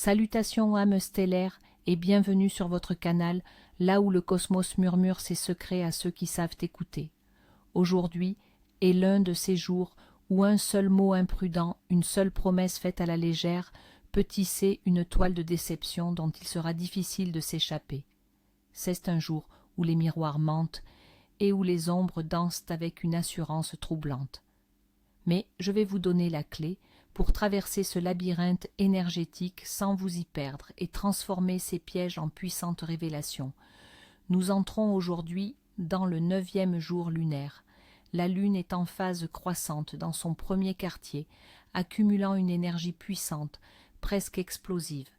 Salutations âmes stellaires et bienvenue sur votre canal, là où le cosmos murmure ses secrets à ceux qui savent écouter. Aujourd'hui est l'un de ces jours où un seul mot imprudent, une seule promesse faite à la légère peut tisser une toile de déception dont il sera difficile de s'échapper. C'est un jour où les miroirs mentent et où les ombres dansent avec une assurance troublante. Mais je vais vous donner la clé pour traverser ce labyrinthe énergétique sans vous y perdre et transformer ces pièges en puissantes révélations. Nous entrons aujourd'hui dans le 9e jour lunaire. La Lune est en phase croissante dans son premier quartier, accumulant une énergie puissante, presque explosive.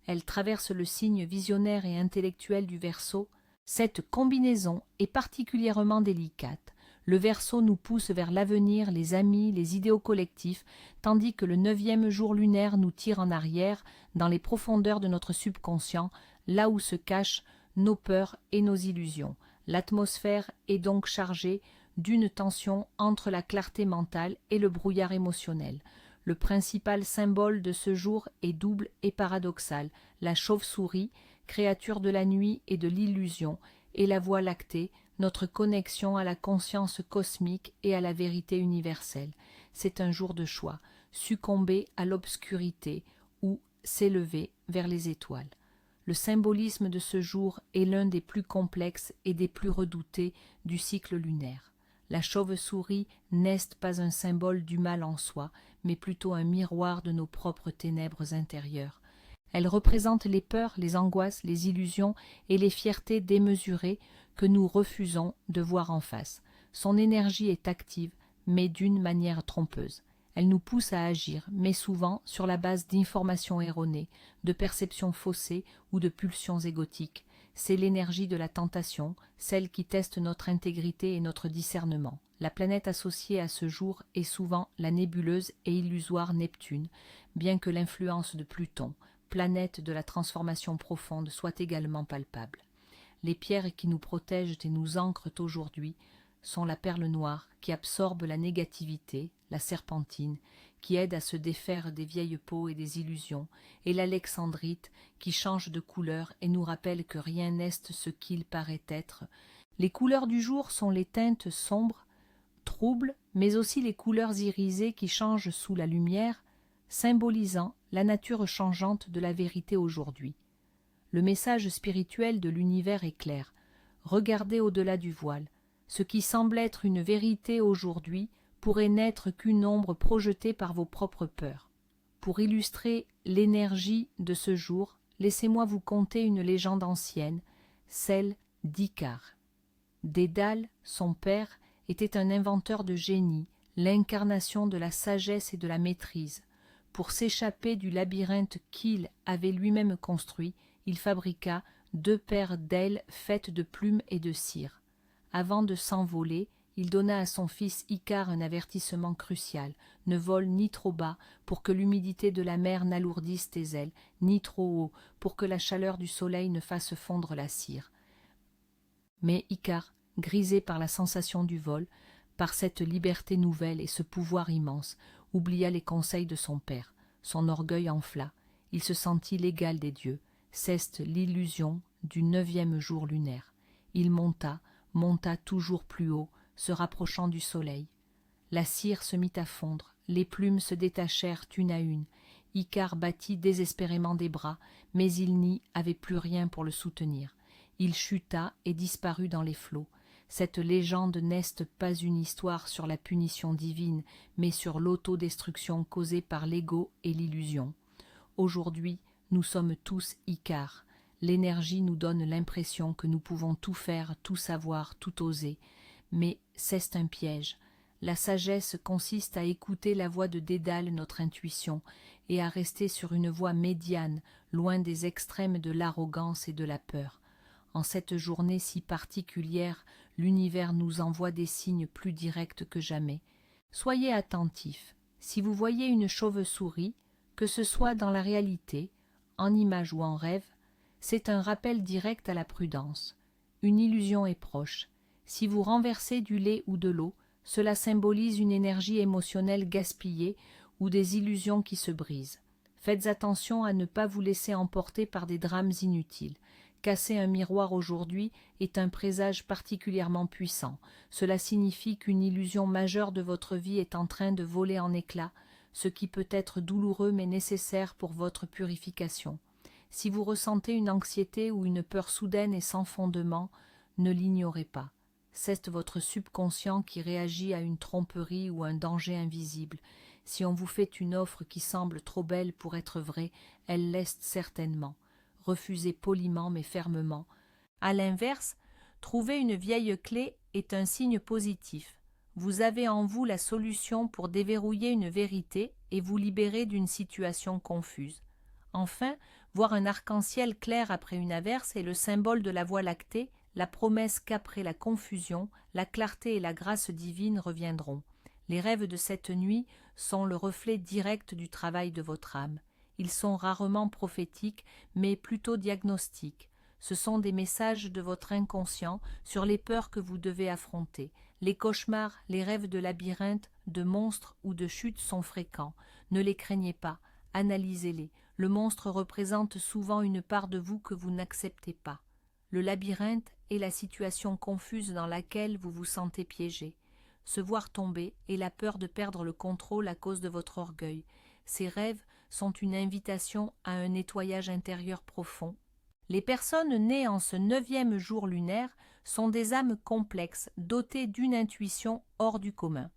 Elle traverse le signe visionnaire et intellectuel du Verseau. Cette combinaison est particulièrement délicate. Le Verseau nous pousse vers l'avenir, les amis, les idéaux collectifs, tandis que le 9e jour lunaire nous tire en arrière, dans les profondeurs de notre subconscient, là où se cachent nos peurs et nos illusions. L'atmosphère est donc chargée d'une tension entre la clarté mentale et le brouillard émotionnel. Le principal symbole de ce jour est double et paradoxal. La chauve-souris, créature de la nuit et de l'illusion, et la Voie lactée, notre connexion à la conscience cosmique et à la vérité universelle. C'est un jour de choix, succomber à l'obscurité ou s'élever vers les étoiles. Le symbolisme de ce jour est l'un des plus complexes et des plus redoutés du cycle lunaire. La chauve-souris n'est pas un symbole du mal en soi, mais plutôt un miroir de nos propres ténèbres intérieures. Elle représente les peurs, les angoisses, les illusions et les fiertés démesurées que nous refusons de voir en face. Son énergie est active, mais d'une manière trompeuse. Elle nous pousse à agir, mais souvent sur la base d'informations erronées, de perceptions faussées ou de pulsions égotiques. C'est l'énergie de la tentation, celle qui teste notre intégrité et notre discernement. La planète associée à ce jour est souvent la nébuleuse et illusoire Neptune, bien que l'influence de Pluton, planète de la transformation profonde, soit également palpable. Les pierres qui nous protègent et nous ancrent aujourd'hui sont la perle noire qui absorbe la négativité, la serpentine qui aide à se défaire des vieilles peaux et des illusions, et l'alexandrite qui change de couleur et nous rappelle que rien n'est ce qu'il paraît être. Les couleurs du jour sont les teintes sombres, troubles, mais aussi les couleurs irisées qui changent sous la lumière, symbolisant la nature changeante de la vérité aujourd'hui. Le message spirituel de l'univers est clair. Regardez au-delà du voile. Ce qui semble être une vérité aujourd'hui pourrait n'être qu'une ombre projetée par vos propres peurs. Pour illustrer l'énergie de ce jour, laissez-moi vous conter une légende ancienne, celle d'Icare. Dédale, son père, était un inventeur de génie, l'incarnation de la sagesse et de la maîtrise. Pour s'échapper du labyrinthe qu'il avait lui-même construit, il fabriqua 2 paires d'ailes faites de plumes et de cire. Avant de s'envoler, il donna à son fils Icare un avertissement crucial. Ne vole ni trop bas pour que l'humidité de la mer n'alourdisse tes ailes, ni trop haut pour que la chaleur du soleil ne fasse fondre la cire. Mais Icare, grisé par la sensation du vol, par cette liberté nouvelle et ce pouvoir immense, oublia les conseils de son père. Son orgueil enfla. Il se sentit l'égal des dieux. C'est l'illusion du 9e jour lunaire. Il monta toujours plus haut, se rapprochant du soleil. La cire se mit à fondre, les plumes se détachèrent une à une. Icare battit désespérément des bras, mais il n'y avait plus rien pour le soutenir. Il chuta et disparut dans les flots. Cette légende n'est pas une histoire sur la punition divine, mais sur l'autodestruction causée par l'ego et l'illusion. Aujourd'hui, nous sommes tous Icare. L'énergie nous donne l'impression que nous pouvons tout faire, tout savoir, tout oser. Mais c'est un piège. La sagesse consiste à écouter la voix de Dédale, notre intuition, et à rester sur une voie médiane, loin des extrêmes de l'arrogance et de la peur. En cette journée si particulière, l'univers nous envoie des signes plus directs que jamais. Soyez attentifs. Si vous voyez une chauve-souris, que ce soit dans la réalité, en image ou en rêve, c'est un rappel direct à la prudence. Une illusion est proche. Si vous renversez du lait ou de l'eau, cela symbolise une énergie émotionnelle gaspillée ou des illusions qui se brisent. Faites attention à ne pas vous laisser emporter par des drames inutiles. Casser un miroir aujourd'hui est un présage particulièrement puissant. Cela signifie qu'une illusion majeure de votre vie est en train de voler en éclats, ce qui peut être douloureux mais nécessaire pour votre purification. Si vous ressentez une anxiété ou une peur soudaine et sans fondement, ne l'ignorez pas. C'est votre subconscient qui réagit à une tromperie ou un danger invisible. Si on vous fait une offre qui semble trop belle pour être vraie, elle l'est certainement. Refusez poliment mais fermement. À l'inverse, trouver une vieille clé est un signe positif. Vous avez en vous la solution pour déverrouiller une vérité et vous libérer d'une situation confuse. Enfin, voir un arc-en-ciel clair après une averse est le symbole de la Voie lactée, la promesse qu'après la confusion, la clarté et la grâce divine reviendront. Les rêves de cette nuit sont le reflet direct du travail de votre âme. Ils sont rarement prophétiques, mais plutôt diagnostiques. Ce sont des messages de votre inconscient sur les peurs que vous devez affronter. Les cauchemars, les rêves de labyrinthes, de monstres ou de chutes sont fréquents. Ne les craignez pas, analysez-les. Le monstre représente souvent une part de vous que vous n'acceptez pas. Le labyrinthe est la situation confuse dans laquelle vous vous sentez piégé. Se voir tomber est la peur de perdre le contrôle à cause de votre orgueil. Ces rêves sont une invitation à un nettoyage intérieur profond. Les personnes nées en ce 9e jour lunaire sont des âmes complexes, dotées d'une intuition hors du commun.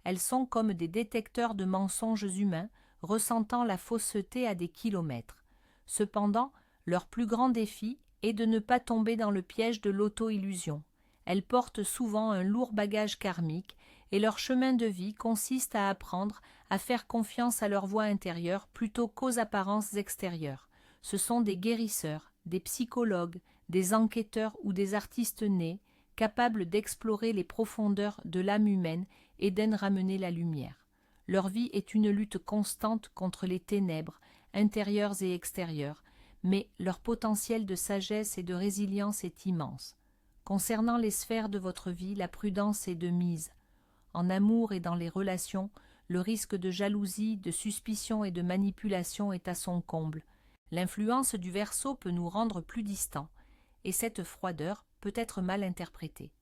Elles sont comme des détecteurs de mensonges humains, ressentant la fausseté à des kilomètres. Cependant, leur plus grand défi est de ne pas tomber dans le piège de l'auto-illusion. Elles portent souvent un lourd bagage karmique et leur chemin de vie consiste à apprendre à faire confiance à leur voix intérieure plutôt qu'aux apparences extérieures. Ce sont des guérisseurs, des psychologues, des enquêteurs ou des artistes nés, capables d'explorer les profondeurs de l'âme humaine et d'en ramener la lumière. Leur vie est une lutte constante contre les ténèbres, intérieures et extérieures, mais leur potentiel de sagesse et de résilience est immense. Concernant les sphères de votre vie, la prudence est de mise. En amour et dans les relations, le risque de jalousie, de suspicion et de manipulation est à son comble. L'influence du Verseau peut nous rendre plus distants, et cette froideur peut être mal interprétée.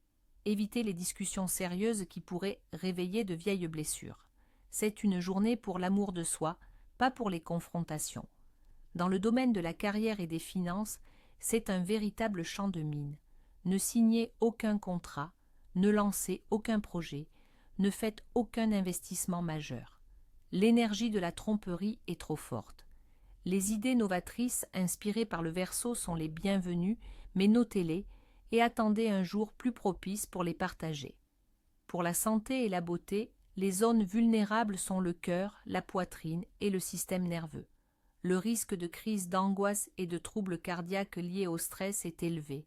Évitez les discussions sérieuses qui pourraient réveiller de vieilles blessures. C'est une journée pour l'amour de soi, pas pour les confrontations. Dans le domaine de la carrière et des finances, c'est un véritable champ de mine. Ne signez aucun contrat, ne lancez aucun projet, ne faites aucun investissement majeur. L'énergie de la tromperie est trop forte. Les idées novatrices inspirées par le Verseau sont les bienvenues, mais notez-les et attendez un jour plus propice pour les partager. Pour la santé et la beauté, les zones vulnérables sont le cœur, la poitrine et le système nerveux. Le risque de crise d'angoisse et de troubles cardiaques liés au stress est élevé.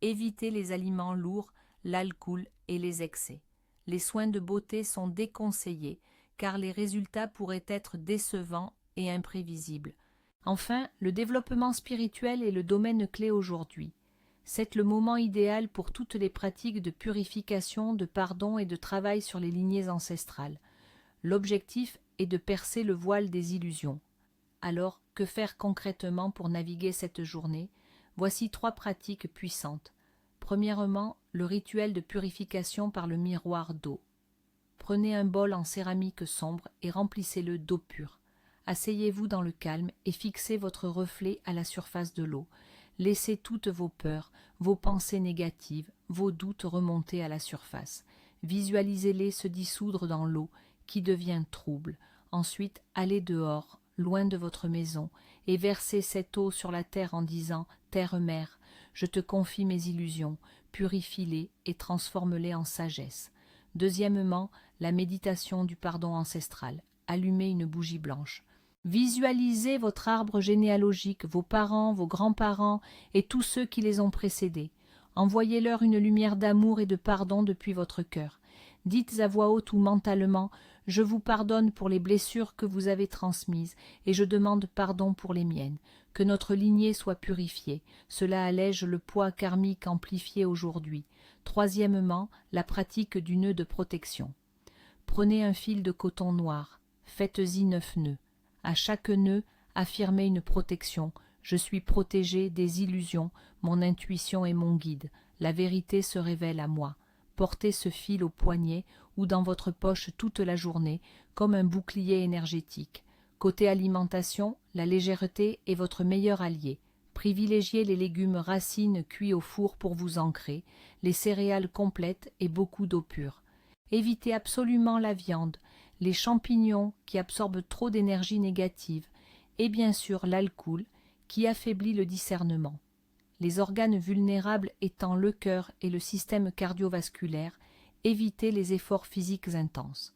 Évitez les aliments lourds, l'alcool et les excès. Les soins de beauté sont déconseillés car les résultats pourraient être décevants et imprévisibles. Enfin, le développement spirituel est le domaine clé aujourd'hui. C'est le moment idéal pour toutes les pratiques de purification, de pardon et de travail sur les lignées ancestrales. L'objectif est de percer le voile des illusions. Alors, que faire concrètement pour naviguer cette journée? Voici 3 pratiques puissantes. Premièrement, le rituel de purification par le miroir d'eau. Prenez un bol en céramique sombre et remplissez-le d'eau pure. Asseyez-vous dans le calme et fixez votre reflet à la surface de l'eau. Laissez toutes vos peurs, vos pensées négatives, vos doutes remonter à la surface. Visualisez-les se dissoudre dans l'eau qui devient trouble. Ensuite, allez dehors, loin de votre maison, et versez cette eau sur la terre en disant « Terre-mère, je te confie mes illusions, purifie-les et transforme-les en sagesse. » Deuxièmement, la méditation du pardon ancestral. Allumez une bougie blanche. Visualisez votre arbre généalogique, vos parents, vos grands-parents et tous ceux qui les ont précédés. Envoyez-leur une lumière d'amour et de pardon depuis votre cœur. Dites à voix haute ou mentalement « Je vous pardonne pour les blessures que vous avez transmises et je demande pardon pour les miennes. Que notre lignée soit purifiée. Cela allège le poids karmique amplifié aujourd'hui. » Troisièmement, la pratique du nœud de protection. Prenez un fil de coton noir. Faites-y 9 nœuds. À chaque nœud, affirmez une protection. Je suis protégé des illusions, mon intuition est mon guide, la vérité se révèle à moi. Portez ce fil au poignet ou dans votre poche toute la journée, comme un bouclier énergétique. Côté alimentation, la légèreté est votre meilleur allié. Privilégiez les légumes racines cuits au four pour vous ancrer, les céréales complètes et beaucoup d'eau pure. Évitez absolument la viande, les champignons qui absorbent trop d'énergie négative, et bien sûr l'alcool qui affaiblit le discernement. Les organes vulnérables étant le cœur et le système cardiovasculaire, évitez les efforts physiques intenses.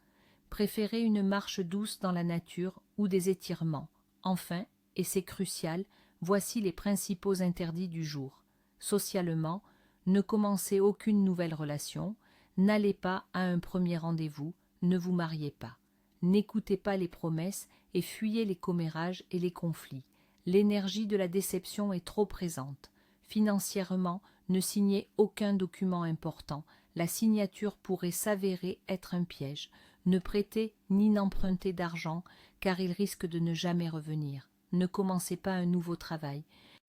Préférez une marche douce dans la nature ou des étirements. Enfin, et c'est crucial, voici les principaux interdits du jour. Socialement, ne commencez aucune nouvelle relation, n'allez pas à un premier rendez-vous, ne vous mariez pas. N'écoutez pas les promesses et fuyez les commérages et les conflits. L'énergie de la déception est trop présente. Financièrement, ne signez aucun document important. La signature pourrait s'avérer être un piège. Ne prêtez ni n'empruntez d'argent, car il risque de ne jamais revenir. Ne commencez pas un nouveau travail.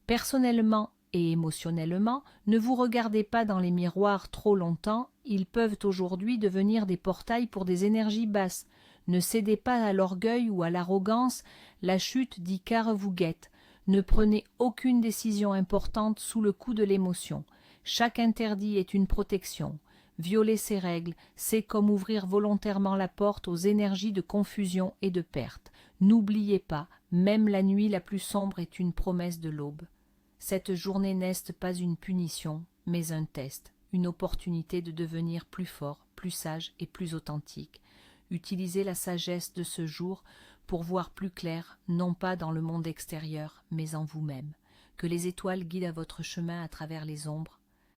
Personnellement et émotionnellement, ne vous regardez pas dans les miroirs trop longtemps, ils peuvent aujourd'hui devenir des portails pour des énergies basses. Ne cédez pas à l'orgueil ou à l'arrogance, la chute d'Icare vous guette. Ne prenez aucune décision importante sous le coup de l'émotion. Chaque interdit est une protection. Violer ces règles, c'est comme ouvrir volontairement la porte aux énergies de confusion et de perte. N'oubliez pas, même la nuit la plus sombre est une promesse de l'aube. Cette journée n'est pas une punition, mais un test, une opportunité de devenir plus fort, plus sage et plus authentique. Utilisez la sagesse de ce jour pour voir plus clair, non pas dans le monde extérieur, mais en vous-même. Que les étoiles guident à votre chemin à travers les ombres.